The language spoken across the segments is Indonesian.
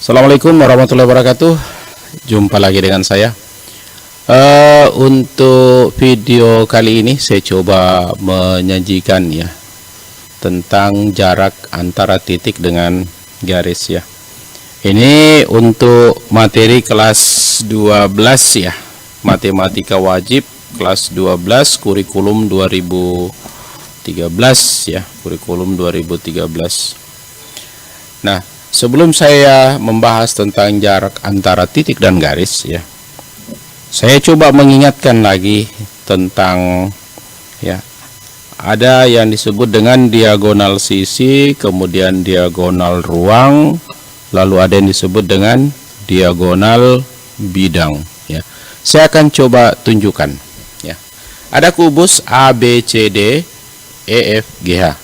Assalamualaikum warahmatullahi wabarakatuh. Jumpa lagi dengan saya. Untuk video kali ini saya coba menyajikan ya tentang jarak antara titik dengan garis ya. Ini untuk materi kelas 12 ya, matematika wajib kelas 12 kurikulum 2013 ya, kurikulum 2013. Nah, sebelum saya membahas tentang jarak antara titik dan garis ya, saya coba mengingatkan lagi tentang ya, ada yang disebut dengan diagonal sisi, kemudian diagonal ruang, lalu ada yang disebut dengan diagonal bidang ya. Saya akan coba tunjukkan ya. Ada kubus ABCD EFGH.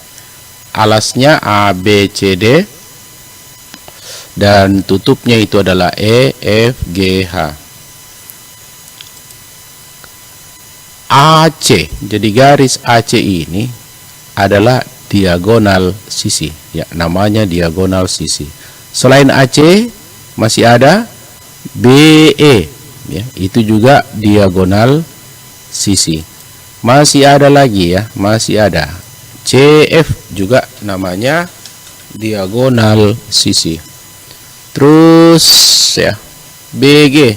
Alasnya ABCD dan tutupnya itu adalah EFGH. AC, jadi garis AC ini adalah diagonal sisi ya, namanya diagonal sisi. Selain AC masih ada BE ya, itu juga diagonal sisi. Masih ada lagi ya, masih ada CF juga namanya diagonal sisi. Terus ya, BG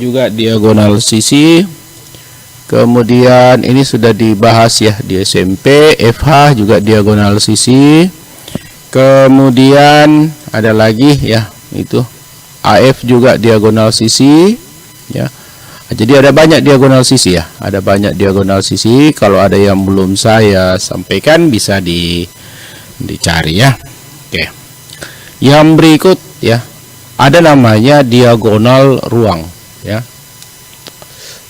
juga diagonal sisi. Kemudian ini sudah dibahas ya di SMP, FH juga diagonal sisi. Kemudian ada lagi ya, itu AF juga diagonal sisi ya. Jadi ada banyak diagonal sisi ya, ada banyak diagonal sisi. Kalau ada yang belum saya sampaikan bisa dicari ya. Oke. Yang berikut ya, ada namanya diagonal ruang ya.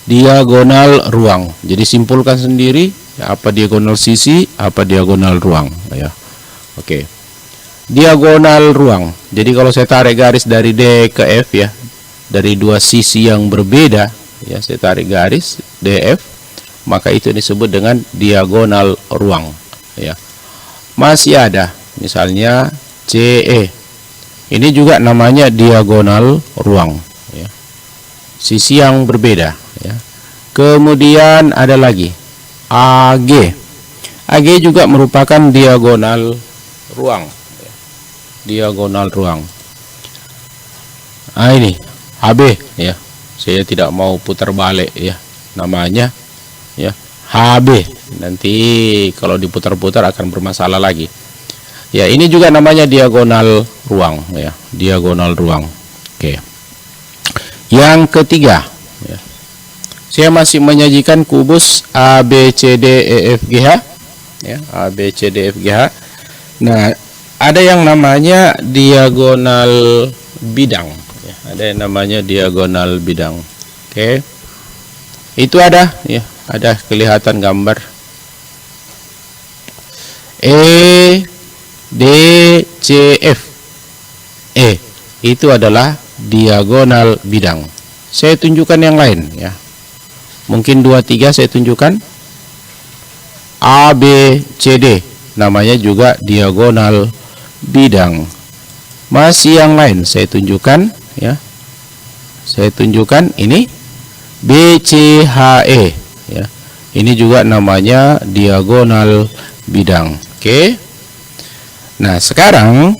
Diagonal ruang. Jadi simpulkan sendiri ya, apa diagonal sisi, apa diagonal ruang ya. Oke. Diagonal ruang. Jadi kalau saya tarik garis dari D ke F ya, dari dua sisi yang berbeda ya, saya tarik garis DF, maka itu disebut dengan diagonal ruang ya. Masih ada misalnya CE. Ini juga namanya diagonal ruang ya. Sisi yang berbeda ya. Kemudian ada lagi AG. AG juga merupakan diagonal ruang ya. Diagonal ruang. Nah, ini HB ya. Saya tidak mau putar balik ya namanya ya, HB. Nanti kalau diputar-putar akan bermasalah lagi. Ya, ini juga namanya diagonal ruang ya, diagonal ruang. Oke. Yang ketiga ya, saya masih menyajikan kubus ABCDEFGH ya, ABCDEFGH. Nah, ada yang namanya diagonal bidang ya, ada yang namanya diagonal bidang. Oke. Itu ada ya, ada kelihatan gambar DCF. Itu adalah diagonal bidang. Saya tunjukkan yang lain ya. Mungkin 2 3 saya tunjukkan. ABCD namanya juga diagonal bidang. Masih yang lain saya tunjukkan ya. Saya tunjukkan ini BCHE ya. Ini juga namanya diagonal bidang. Oke. Nah, sekarang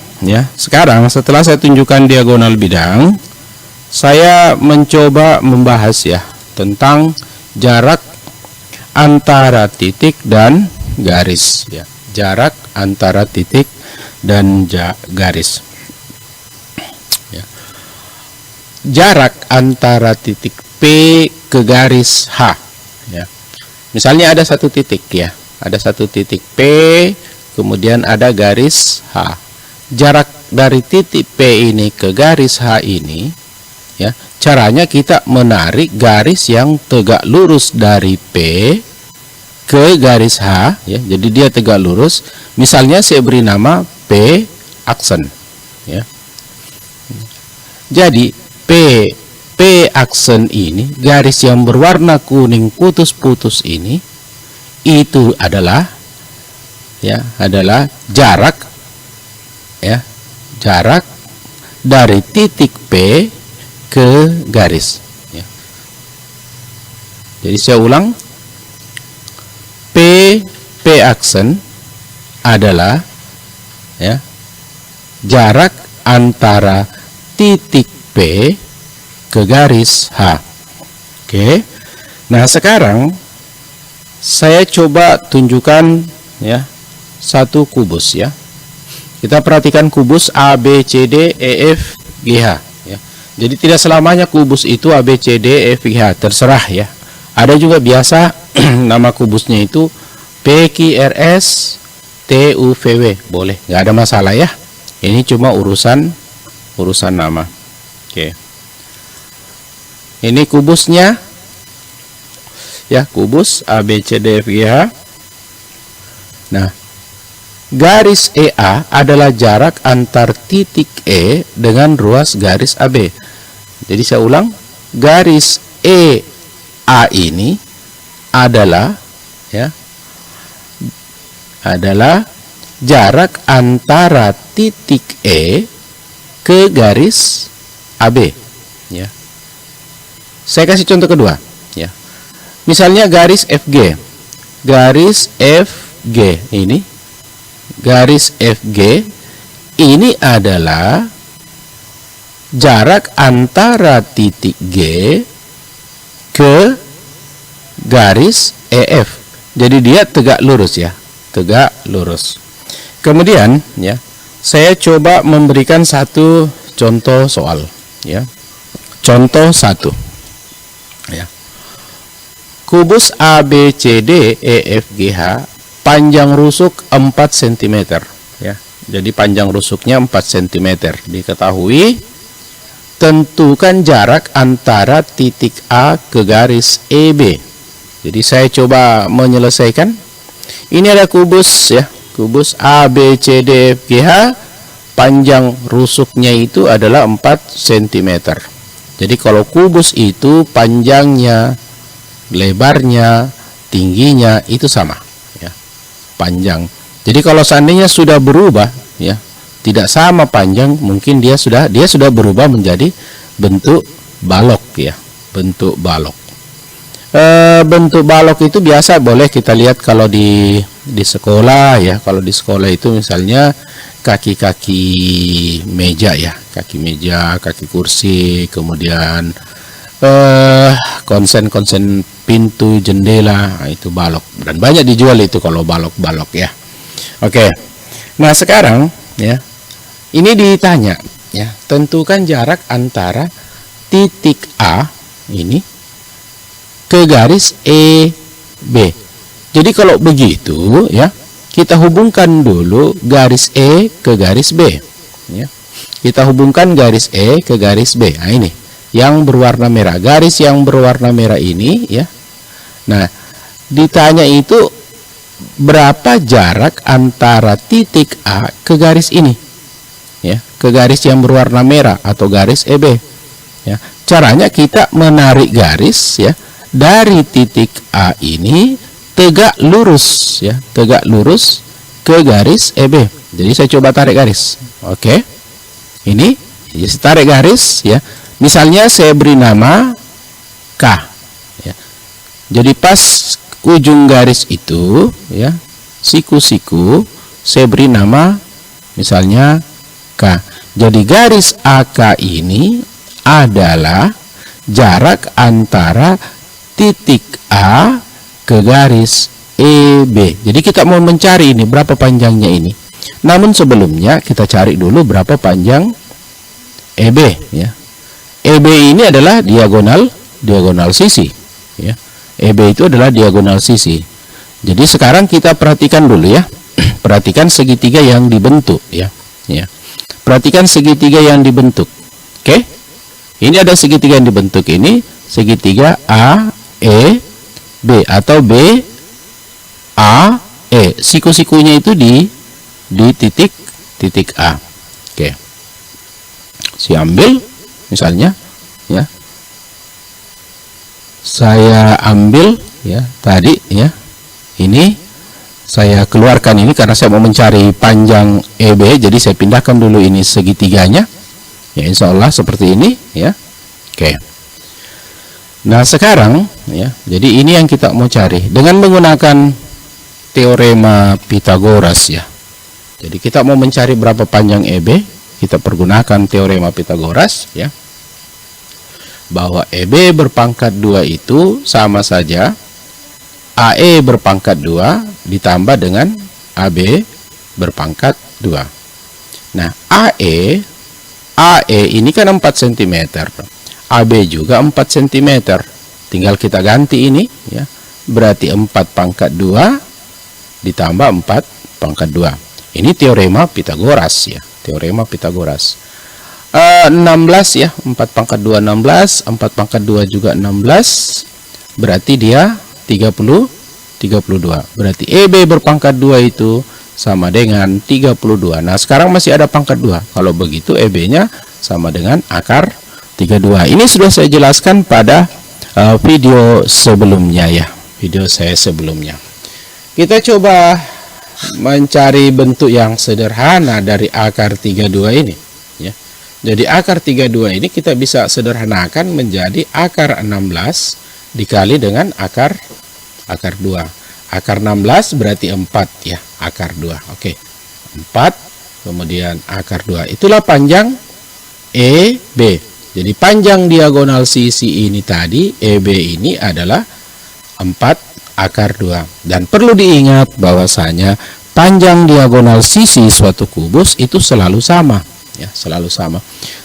setelah saya tunjukkan diagonal bidang, saya mencoba membahas ya tentang jarak antara titik dan garis ya. Jarak antara titik dan garis. Ya. Jarak antara titik P ke garis H ya. Misalnya ada satu titik ya. Ada satu titik P, kemudian ada garis H. Jarak dari titik P ini ke garis H ini ya, caranya kita menarik garis yang tegak lurus dari P ke garis H ya. Jadi dia tegak lurus. Misalnya saya beri nama P aksen ya. Jadi P aksen ini, garis yang berwarna kuning putus-putus ini, itu adalah jarak ya, jarak dari titik P ke garis, ya. Jadi saya ulang, P aksen adalah, ya, jarak antara titik P ke garis H. Oke. Nah, sekarang saya coba tunjukkan, ya, satu kubus, ya. Kita perhatikan kubus A, B, C, D, E, F, G, H, ya. Jadi tidak selamanya kubus itu A, B, C, D, E, F, G, H, terserah, ya. Ada juga biasa nama kubusnya itu P, Q, R, S, T, U, V, W, boleh, nggak ada masalah, ya. Ini cuma urusan nama. Oke. Ini kubusnya, ya, kubus A, B, C, D, F, G, H. Nah, garis EA adalah jarak antar titik E dengan ruas garis AB. Jadi saya ulang, garis EA ini adalah, ya, adalah jarak antara titik E ke garis AB, ya. Saya kasih contoh kedua, ya. Misalnya garis FG. Garis FG ini, garis FG ini adalah jarak antara titik G ke garis EF. Jadi dia tegak lurus, ya, tegak lurus. Kemudian, ya, saya coba memberikan satu contoh soal, ya. Contoh 1, ya. Kubus A, B, C, D, E, F, G, H panjang rusuk 4 cm, ya. Jadi panjang rusuknya 4 cm. Diketahui, tentukan jarak antara titik A ke garis EB. Jadi saya coba menyelesaikan. Ini ada kubus, ya. Kubus A, B, C, D, F, G, H. Panjang rusuknya itu adalah 4 cm. Jadi kalau kubus itu panjangnya, lebarnya, tingginya itu sama, ya, panjang. Jadi kalau seandainya sudah berubah, ya, tidak sama panjang, mungkin dia sudah berubah menjadi bentuk balok, ya, bentuk balok. Bentuk balok itu biasa boleh kita lihat kalau di sekolah, ya. Kalau di sekolah itu misalnya kaki-kaki meja, ya, kaki meja, kaki kursi, kemudian konsen pintu, jendela, itu balok, dan banyak dijual itu kalau balok-balok, ya. Oke. Nah, sekarang, ya, ini ditanya, ya, tentukan jarak antara titik A ini ke garis EB. Jadi kalau begitu, ya, kita hubungkan dulu garis E ke garis B, ya. Kita hubungkan garis E ke garis B. Nah, ini yang berwarna merah, garis yang berwarna merah ini, ya. Nah, ditanya itu berapa jarak antara titik A ke garis ini, ya, ke garis yang berwarna merah atau garis EB, ya. Caranya kita menarik garis, ya, dari titik A ini tegak lurus, ya, tegak lurus ke garis EB. Jadi saya coba tarik garis. Oke. Ini, ya, saya tarik garis, ya. Misalnya saya beri nama K, ya. Jadi pas ujung garis itu, ya, siku-siku, saya beri nama misalnya K. Jadi garis AK ini adalah jarak antara titik A ke garis EB. Jadi kita mau mencari ini berapa panjangnya ini. Namun sebelumnya kita cari dulu berapa panjang EB, ya. EB ini adalah diagonal sisi, ya. EB itu adalah diagonal sisi. Jadi sekarang kita perhatikan dulu, ya. Perhatikan segitiga yang dibentuk, ya. Ya. Perhatikan segitiga yang dibentuk. Oke. Ini ada segitiga yang dibentuk, ini segitiga A E B atau B A E. Siku-sikunya itu di titik A. Oke. Saya ambil misalnya, ya. Saya ambil, ya, tadi, ya. Ini saya keluarkan ini karena saya mau mencari panjang EB, jadi saya pindahkan dulu ini segitiganya. Ya, insya Allah seperti ini ya. Oke. Nah, sekarang ya, jadi ini yang kita mau cari dengan menggunakan teorema Pythagoras ya. Jadi kita mau mencari berapa panjang EB, kita pergunakan teorema Pythagoras ya. Bahwa EB berpangkat 2 itu sama saja AE berpangkat 2 ditambah dengan AB berpangkat 2. Nah, AE ini kan 4 cm. AB juga 4 cm. Tinggal kita ganti ini ya. Berarti 4 pangkat 2 ditambah 4 pangkat 2. Ini teorema Pythagoras ya. Teorema Pythagoras. 16 ya, 4 pangkat 2 16, 4 pangkat 2 juga 16. Berarti dia 32. Berarti EB berpangkat 2 itu sama dengan 32. Nah, sekarang masih ada pangkat 2. Kalau begitu EB-nya sama dengan akar 32. Ini sudah saya jelaskan pada video sebelumnya ya. Video saya sebelumnya. Kita coba mencari bentuk yang sederhana dari akar 32 ini ya. Jadi akar 32 ini kita bisa sederhanakan menjadi akar 16 dikali dengan akar 2. Akar 16 berarti 4 ya, akar 2. Oke. 4 kemudian akar 2. Itulah panjang EB. Jadi panjang diagonal sisi ini tadi, EB ini adalah 4 akar 2. Dan perlu diingat bahwasanya panjang diagonal sisi suatu kubus itu selalu sama ya, selalu sama.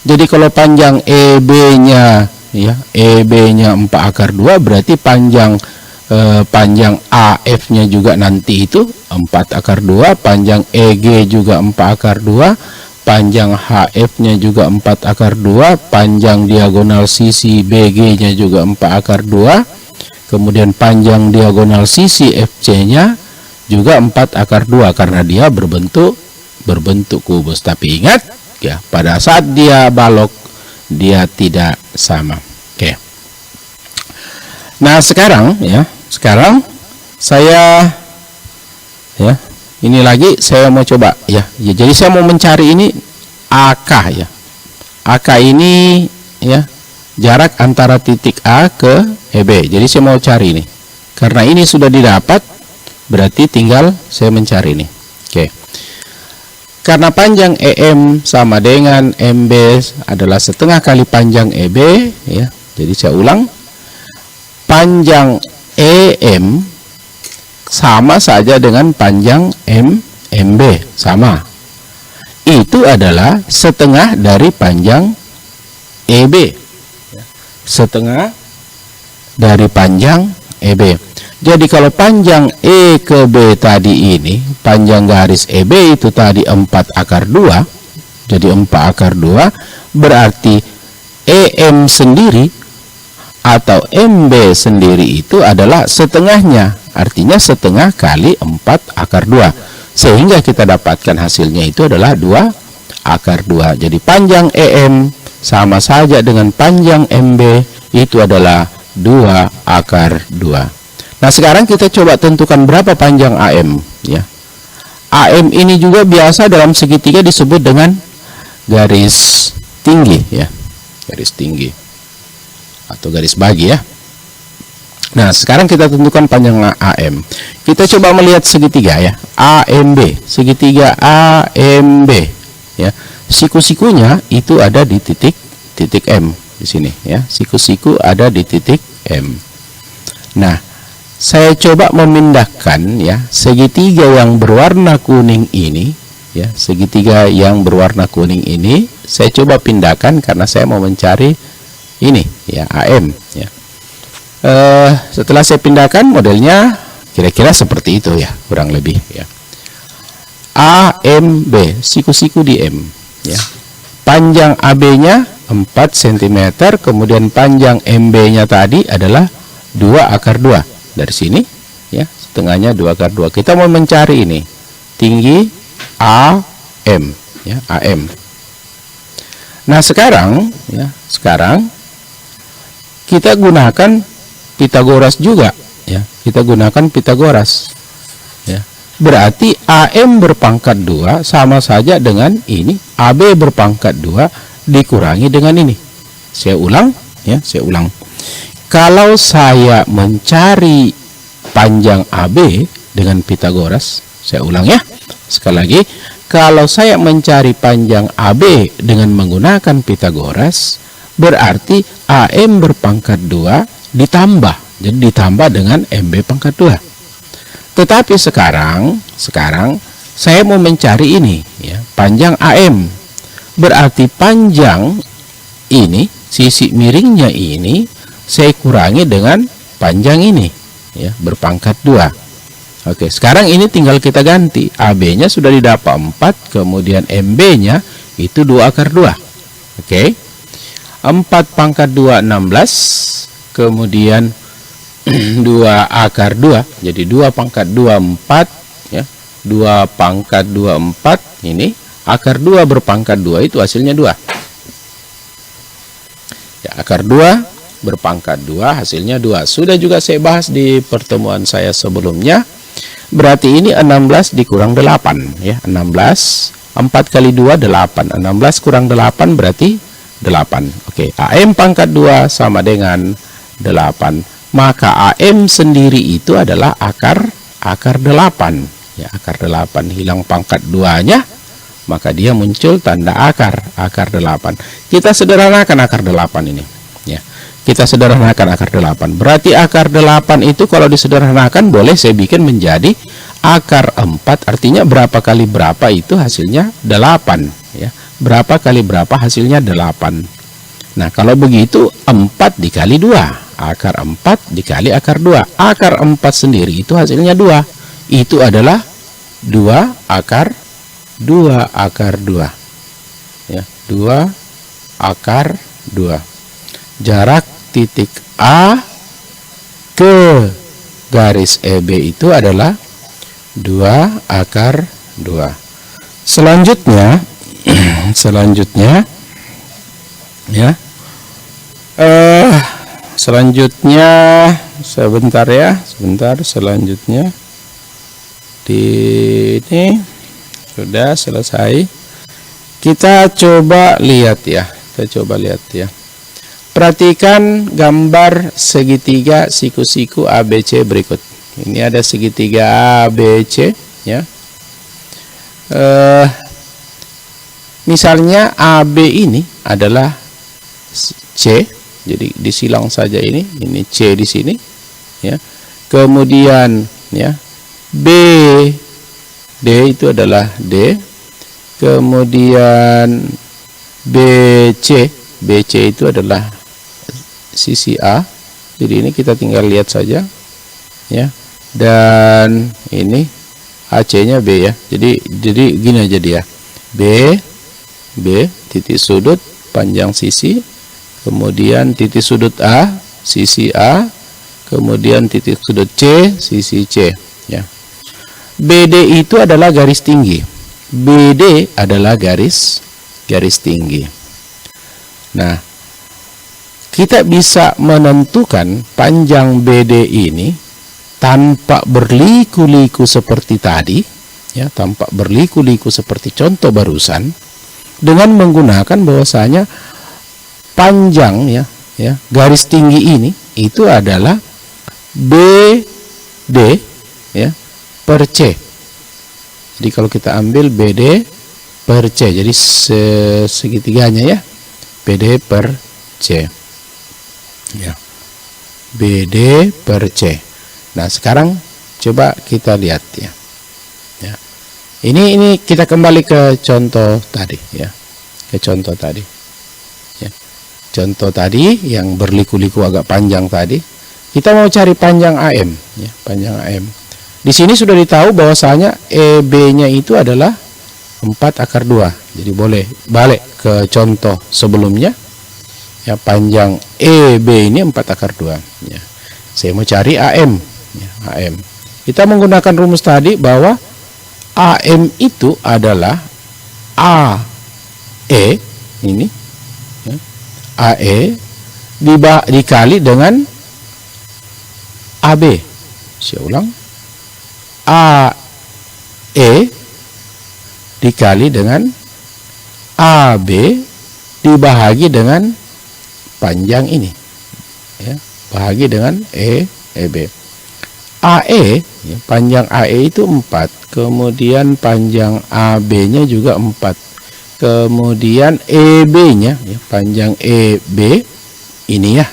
Jadi kalau panjang EB-nya ya, EB-nya 4 akar 2 berarti panjang AF-nya juga nanti itu 4 akar 2, panjang EG juga 4 akar 2, panjang HF-nya juga 4 akar 2, panjang diagonal sisi BG-nya juga 4 akar 2, kemudian panjang diagonal sisi FC-nya juga 4 akar 2 karena dia berbentuk kubus. Tapi ingat ya, pada saat dia balok dia tidak sama. Oke. Nah, sekarang saya ya, ini lagi saya mau coba ya. Jadi saya mau mencari ini AK ya. AK ini ya, jarak antara titik A ke EB. Jadi saya mau cari ini. Karena ini sudah didapat, berarti tinggal saya mencari ini. Oke. Karena panjang EM sama dengan MB adalah setengah kali panjang EB ya. Jadi saya ulang. Panjang EM sama saja dengan panjang MB, sama. Itu adalah setengah dari panjang EB. Setengah dari panjang EB. Jadi kalau panjang E ke B tadi ini, panjang garis EB itu tadi 4 akar 2, jadi 4 akar 2, berarti EM sendiri atau MB sendiri itu adalah setengahnya, artinya setengah kali 4 akar 2, sehingga kita dapatkan hasilnya itu adalah 2 akar 2. Jadi panjang EM sama saja dengan panjang MB itu adalah 2 akar 2. Nah, sekarang kita coba tentukan berapa panjang AM ya. AM ini juga biasa dalam segitiga disebut dengan garis tinggi ya. Garis tinggi atau garis bagi ya. Nah, sekarang kita tentukan panjang AM. Kita coba melihat segitiga ya. AMB, segitiga AMB ya. Siku-sikunya itu ada di titik M di sini ya. Siku-siku ada di titik M. Nah, saya coba memindahkan ya segitiga yang berwarna kuning ini ya, segitiga yang berwarna kuning ini saya coba pindahkan karena saya mau mencari ini ya, AM ya. Setelah saya pindahkan, modelnya kira-kira seperti itu ya, kurang lebih ya. AMB, siku-siku di M ya. Panjang AB-nya 4 cm, kemudian panjang MB-nya tadi adalah 2 akar 2. Dari sini ya, setengahnya 2 akar 2. Kita mau mencari ini tinggi AM ya, AM. Nah, sekarang kita gunakan Pythagoras juga ya. Kita gunakan Pythagoras ya. Berarti AM berpangkat 2 sama saja dengan ini AB berpangkat 2 dikurangi dengan ini. Saya ulang ya, saya ulang. Kalau saya mencari panjang AB dengan Pitagoras, saya ulang ya. Sekali lagi, kalau saya mencari panjang AB dengan menggunakan Pitagoras, berarti AM berpangkat 2 ditambah. Jadi ditambah dengan MB pangkat 2. Tetapi sekarang saya mau mencari ini ya, panjang AM. Berarti panjang ini, sisi miringnya ini saya kurangi dengan panjang ini ya, berpangkat 2. Oke, sekarang ini tinggal kita ganti. AB-nya sudah didapat 4, kemudian MB-nya itu 2 akar 2. Oke. 4 pangkat 2 16, kemudian 2 akar 2. Jadi 2 pangkat 2 4 ya. 2 pangkat 2 4 ini akar 2 berpangkat 2 itu hasilnya 2. Ya, akar 2 berpangkat 2 hasilnya 2. Sudah juga saya bahas di pertemuan saya sebelumnya. Berarti ini 16 dikurang 8 ya. 16 4 kali 2 8. 16 kurang 8 berarti 8. Oke, AM pangkat 2 sama dengan 8. Maka AM sendiri itu adalah akar 8 ya, akar 8. Hilang pangkat 2-nya, maka dia muncul tanda akar 8. Kita sederhanakan akar 8 ini ya. Kita sederhanakan akar 8. Berarti akar 8 itu kalau disederhanakan boleh saya bikin menjadi akar 4. Artinya berapa kali berapa itu hasilnya 8 ya. Berapa kali berapa hasilnya 8. Nah, kalau begitu 4 dikali 2. Akar 4 dikali akar 2. Akar 4 sendiri itu hasilnya 2. Itu adalah 2 akar 2. Ya, 2 akar 2. Jarak titik A ke garis EB itu adalah 2 akar 2. Selanjutnya ya. Selanjutnya sebentar ya, selanjutnya di ini sudah selesai. Kita coba lihat ya. Perhatikan gambar segitiga siku-siku ABC berikut. Ini ada segitiga ABC ya. Misalnya AB ini adalah C. Jadi disilang saja ini C di sini ya. Kemudian ya D itu adalah D. Kemudian BC itu adalah sisi A. Jadi ini kita tinggal lihat saja ya. Dan ini AC-nya B ya. Jadi gini aja dia. B titik sudut panjang sisi, kemudian titik sudut A, sisi A, kemudian titik sudut C, sisi C ya. BD itu adalah garis tinggi. BD adalah garis tinggi. Nah, kita bisa menentukan panjang BD ini tanpa berliku-liku seperti tadi ya, tanpa berliku-liku seperti contoh barusan, dengan menggunakan bahwasanya panjang ya garis tinggi ini itu adalah BD ya per C. Jadi kalau kita ambil BD per C, jadi segitiganya ya, BD per C ya, BD per C. Nah, sekarang coba kita lihat ya. Ini kita kembali ke contoh tadi ya. Ke contoh tadi. Ya. Contoh tadi yang berliku-liku agak panjang tadi. Kita mau cari panjang AM ya, panjang AM. Di sini sudah ditahu bahwasanya EB-nya itu adalah 4 akar 2. Jadi boleh balik ke contoh sebelumnya. Ya, panjang EB ini 4 akar 2 ya. Saya mau cari AM ya, AM. Kita menggunakan rumus tadi bahwa AM itu adalah AE ini ya, AE dikali dengan AB. Saya ulang, AE dikali dengan AB dibahagi dengan panjang ini, ya, bahagi dengan EB. AE, ya, panjang AE itu 4, kemudian panjang AB-nya juga 4, kemudian EB-nya, ya, panjang EB ini ya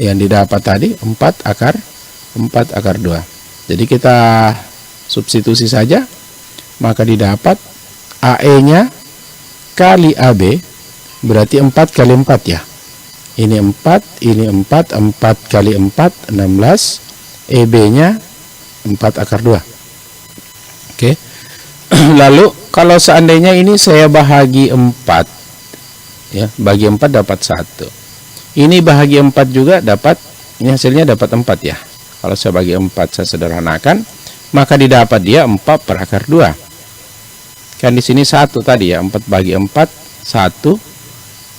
yang didapat tadi 4 akar 2. Jadi kita substitusi saja, maka didapat AE-nya kali AB berarti 4 kali 4 ya. Ini 4, ini 4, 4 kali 4 16, EB-nya 4 akar 2. Oke. Lalu kalau seandainya ini saya bahagi 4, ya, bagi 4 dapat 1. Ini bahagi 4 juga dapat, ini hasilnya dapat 4 ya. Kalau saya bagi 4 saya sederhanakan, maka didapat dia 4 per akar 2. Kan di sini 1 tadi ya, 4 bagi 4 1,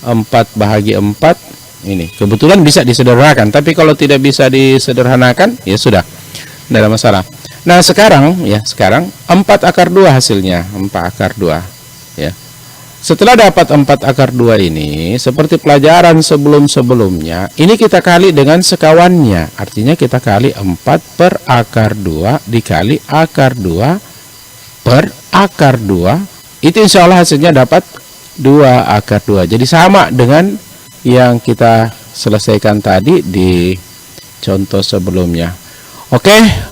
4 bahagi 4 ini. Kebetulan bisa disederhanakan, tapi kalau tidak bisa disederhanakan ya sudah, tidak ada masalah. Nah, sekarang 4 akar 2 hasilnya, 4 akar 2 ya. Setelah dapat 4 akar 2 ini, seperti pelajaran sebelum-sebelumnya, ini kita kali dengan sekawannya. Artinya kita kali 4 per akar 2 dikali akar 2 per akar 2. Itu insya Allah hasilnya dapat 2 akar 2. Jadi sama dengan yang kita selesaikan tadi di contoh sebelumnya. Oke.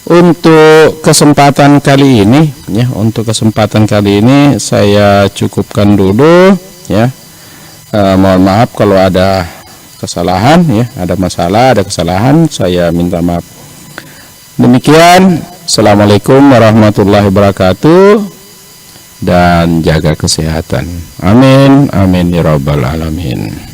Untuk kesempatan kali ini ya, saya cukupkan dulu ya. Mohon maaf kalau ada kesalahan ya, ada masalah, ada kesalahan, saya minta maaf. Demikian, assalamualaikum warahmatullahi wabarakatuh, dan jaga kesehatan. Amin, amin ya rabbal alamin.